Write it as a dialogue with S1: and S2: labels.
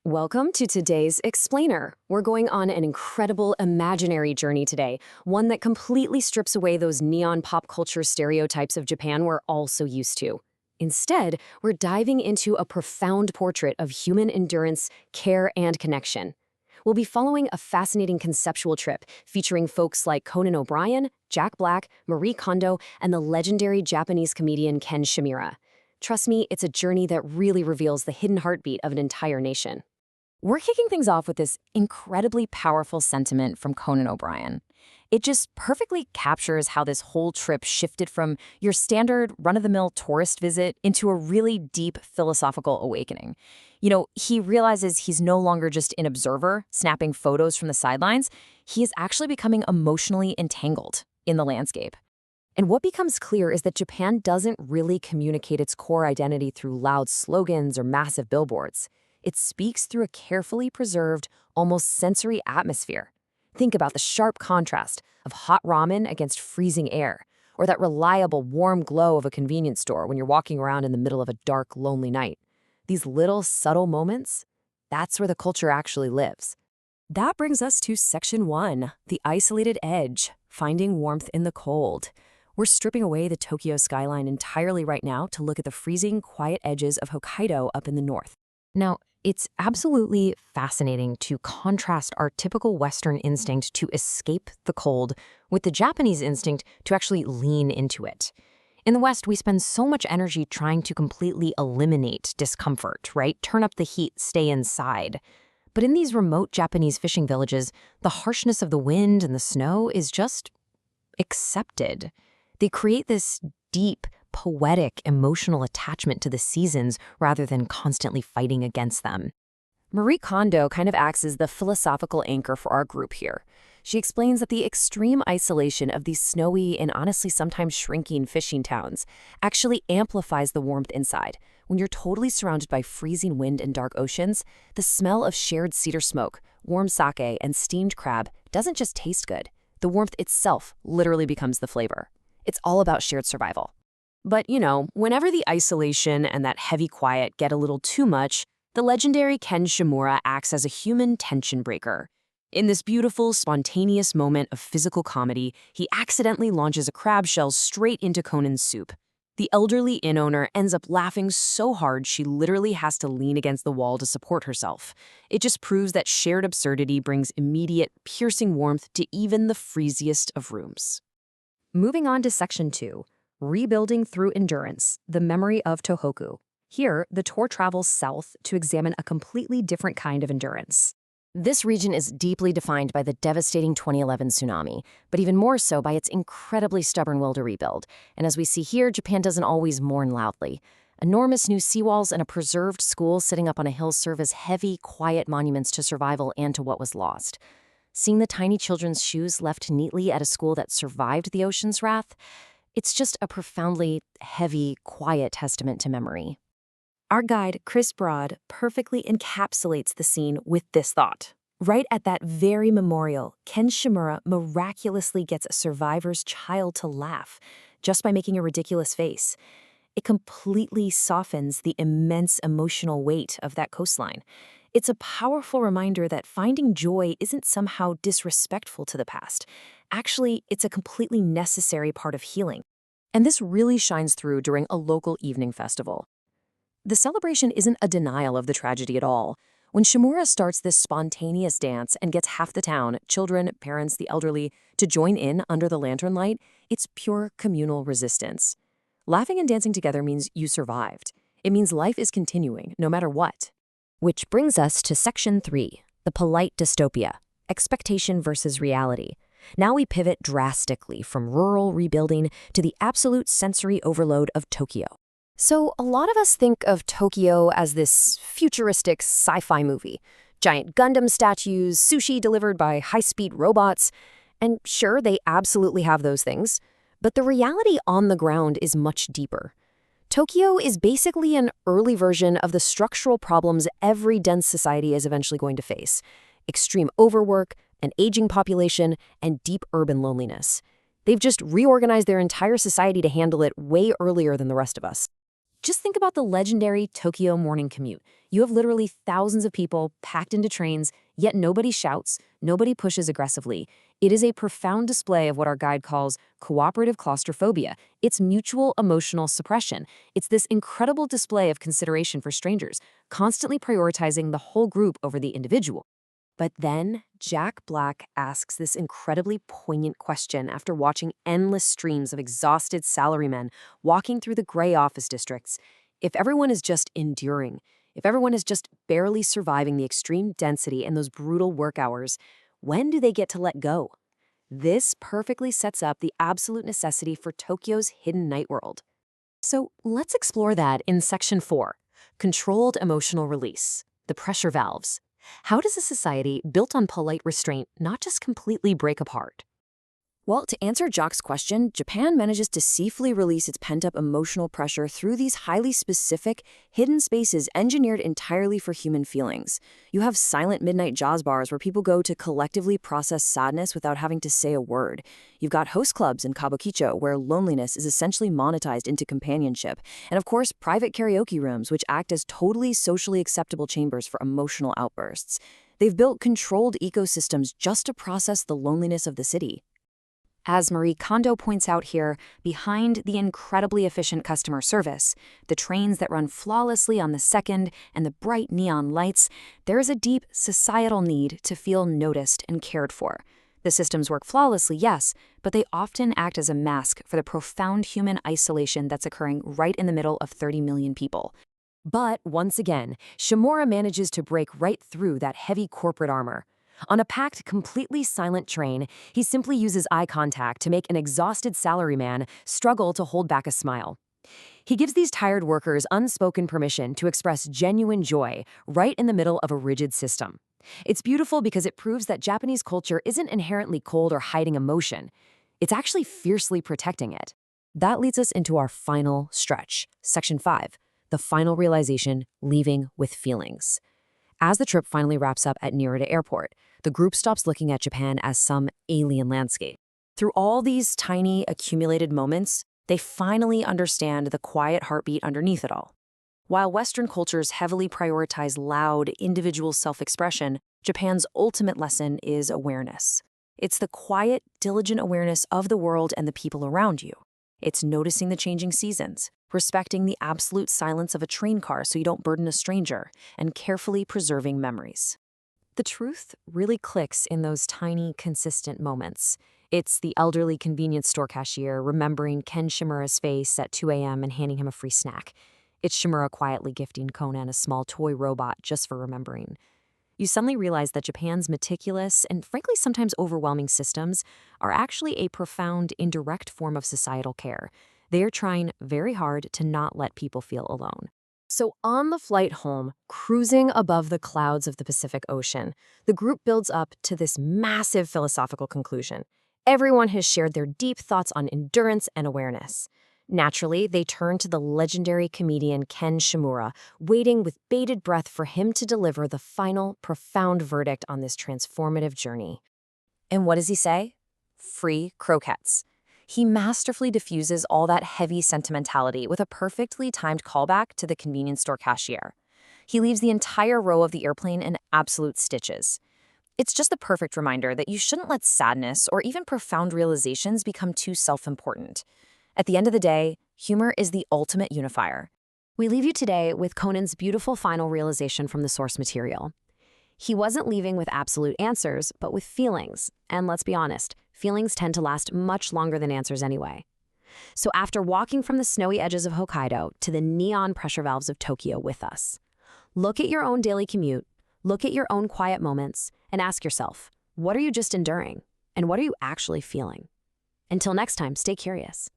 S1: Welcome to today's Explainer. We're going on an incredible imaginary journey today, one that completely strips away those neon pop culture stereotypes of Japan we're all so used to. Instead, we're diving into a profound portrait of human endurance, care, and connection. We'll be following a fascinating conceptual trip featuring folks like Conan O'Brien, Jack Black, Marie Kondo, and the legendary Japanese comedian Ken Shimura. Trust me, it's a journey that really reveals the hidden heartbeat of an entire nation. We're kicking things off with this incredibly powerful sentiment from Conan O'Brien. It just perfectly captures how this whole trip shifted from your standard run-of-the-mill tourist visit into a really deep philosophical awakening. He realizes he's no longer just an observer, snapping photos from the sidelines. He is actually becoming emotionally entangled in the landscape. And what becomes clear is that Japan doesn't really communicate its core identity through loud slogans or massive billboards. It speaks through a carefully preserved, almost sensory atmosphere. Think about the sharp contrast of hot ramen against freezing air, or that reliable, warm glow of a convenience store when you're walking around in the middle of a dark, lonely night. These little, subtle moments, that's where the culture actually lives. That brings us to Section 1, the isolated edge, finding warmth in the cold. We're stripping away the Tokyo skyline entirely right now to look at the freezing, quiet edges of Hokkaido up in the north. Now, it's absolutely fascinating to contrast our typical Western instinct to escape the cold with the Japanese instinct to actually lean into it. In the West, we spend so much energy trying to completely eliminate discomfort, right? Turn up the heat, stay inside. But in these remote Japanese fishing villages, the harshness of the wind and the snow is just accepted. They create this deep, poetic, emotional attachment to the seasons rather than constantly fighting against them. Marie Kondo kind of acts as the philosophical anchor for our group here. She explains that the extreme isolation of these snowy and honestly sometimes shrinking fishing towns actually amplifies the warmth inside. When you're totally surrounded by freezing wind and dark oceans, the smell of shared cedar smoke, warm sake, and steamed crab doesn't just taste good. The warmth itself literally becomes the flavor. It's all about shared survival. But, whenever the isolation and that heavy quiet get a little too much, the legendary Ken Shimura acts as a human tension breaker. In this beautiful, spontaneous moment of physical comedy, he accidentally launches a crab shell straight into Conan's soup. The elderly inn owner ends up laughing so hard she literally has to lean against the wall to support herself. It just proves that shared absurdity brings immediate, piercing warmth to even the freeziest of rooms. Moving on to Section 2. Rebuilding through endurance, the memory of Tohoku. Here, the tour travels south to examine a completely different kind of endurance. This region is deeply defined by the devastating 2011 tsunami, but even more so by its incredibly stubborn will to rebuild. And as we see here, Japan doesn't always mourn loudly. Enormous new seawalls and a preserved school sitting up on a hill serve as heavy, quiet monuments to survival and to what was lost. Seeing the tiny children's shoes left neatly at a school that survived the ocean's wrath, it's just a profoundly heavy, quiet testament to memory. Our guide, Chris Broad, perfectly encapsulates the scene with this thought. Right at that very memorial, Ken Shimura miraculously gets a survivor's child to laugh just by making a ridiculous face. It completely softens the immense emotional weight of that coastline. It's a powerful reminder that finding joy isn't somehow disrespectful to the past. Actually, it's a completely necessary part of healing. And this really shines through during a local evening festival. The celebration isn't a denial of the tragedy at all. When Shimura starts this spontaneous dance and gets half the town, children, parents, the elderly, to join in under the lantern light, it's pure communal resistance. Laughing and dancing together means you survived. It means life is continuing, no matter what. Which brings us to Section 3, the polite dystopia, expectation versus reality. Now we pivot drastically from rural rebuilding to the absolute sensory overload of Tokyo. So a lot of us think of Tokyo as this futuristic sci-fi movie. Giant Gundam statues, sushi delivered by high-speed robots. And sure, they absolutely have those things. But the reality on the ground is much deeper. Tokyo is basically an early version of the structural problems every dense society is eventually going to face. Extreme overwork, an aging population, and deep urban loneliness. They've just reorganized their entire society to handle it way earlier than the rest of us. Just think about the legendary Tokyo morning commute. You have literally thousands of people packed into trains, yet nobody shouts, nobody pushes aggressively. It is a profound display of what our guide calls cooperative claustrophobia. It's mutual emotional suppression. It's this incredible display of consideration for strangers, constantly prioritizing the whole group over the individual. But then, Jack Black asks this incredibly poignant question after watching endless streams of exhausted salarymen walking through the gray office districts. If everyone is just enduring, if everyone is just barely surviving the extreme density and those brutal work hours, when do they get to let go? This perfectly sets up the absolute necessity for Tokyo's hidden night world. So let's explore that in Section 4, Controlled Emotional Release, the pressure valves. How does a society built on polite restraint not just completely break apart? Well, to answer Jock's question, Japan manages to safely release its pent-up emotional pressure through these highly specific, hidden spaces engineered entirely for human feelings. You have silent midnight jazz bars where people go to collectively process sadness without having to say a word. You've got host clubs in Kabukicho where loneliness is essentially monetized into companionship. And of course, private karaoke rooms, which act as totally socially acceptable chambers for emotional outbursts. They've built controlled ecosystems just to process the loneliness of the city. As Marie Kondo points out here, behind the incredibly efficient customer service, the trains that run flawlessly on the second, and the bright neon lights, there is a deep societal need to feel noticed and cared for. The systems work flawlessly, yes, but they often act as a mask for the profound human isolation that's occurring right in the middle of 30 million people. But once again, Shimura manages to break right through that heavy corporate armor. On a packed, completely silent train, he simply uses eye contact to make an exhausted salaryman struggle to hold back a smile. He gives these tired workers unspoken permission to express genuine joy right in the middle of a rigid system. It's beautiful because it proves that Japanese culture isn't inherently cold or hiding emotion. It's actually fiercely protecting it. That leads us into our final stretch, Section 5, the final realization, leaving with feelings. As the trip finally wraps up at Narita Airport, the group stops looking at Japan as some alien landscape. Through all these tiny, accumulated moments, they finally understand the quiet heartbeat underneath it all. While Western cultures heavily prioritize loud, individual self-expression, Japan's ultimate lesson is awareness. It's the quiet, diligent awareness of the world and the people around you. It's noticing the changing seasons, respecting the absolute silence of a train car so you don't burden a stranger, and carefully preserving memories. The truth really clicks in those tiny, consistent moments. It's the elderly convenience store cashier remembering Ken Shimura's face at 2 a.m. and handing him a free snack. It's Shimura quietly gifting Conan a small toy robot just for remembering. You suddenly realize that Japan's meticulous and frankly sometimes overwhelming systems are actually a profound indirect form of societal care. They are trying very hard to not let people feel alone. So on the flight home, cruising above the clouds of the Pacific Ocean, the group builds up to this massive philosophical conclusion. Everyone has shared their deep thoughts on endurance and awareness. Naturally, they turn to the legendary comedian Ken Shimura, waiting with bated breath for him to deliver the final, profound verdict on this transformative journey. And what does he say? Free croquettes. He masterfully diffuses all that heavy sentimentality with a perfectly timed callback to the convenience store cashier. He leaves the entire row of the airplane in absolute stitches. It's just the perfect reminder that you shouldn't let sadness or even profound realizations become too self-important. At the end of the day, humor is the ultimate unifier. We leave you today with Conan's beautiful final realization from the source material. He wasn't leaving with absolute answers, but with feelings. And let's be honest, feelings tend to last much longer than answers anyway. So after walking from the snowy edges of Hokkaido to the neon pressure valves of Tokyo with us, look at your own daily commute, look at your own quiet moments, and ask yourself, what are you just enduring? And what are you actually feeling? Until next time, stay curious.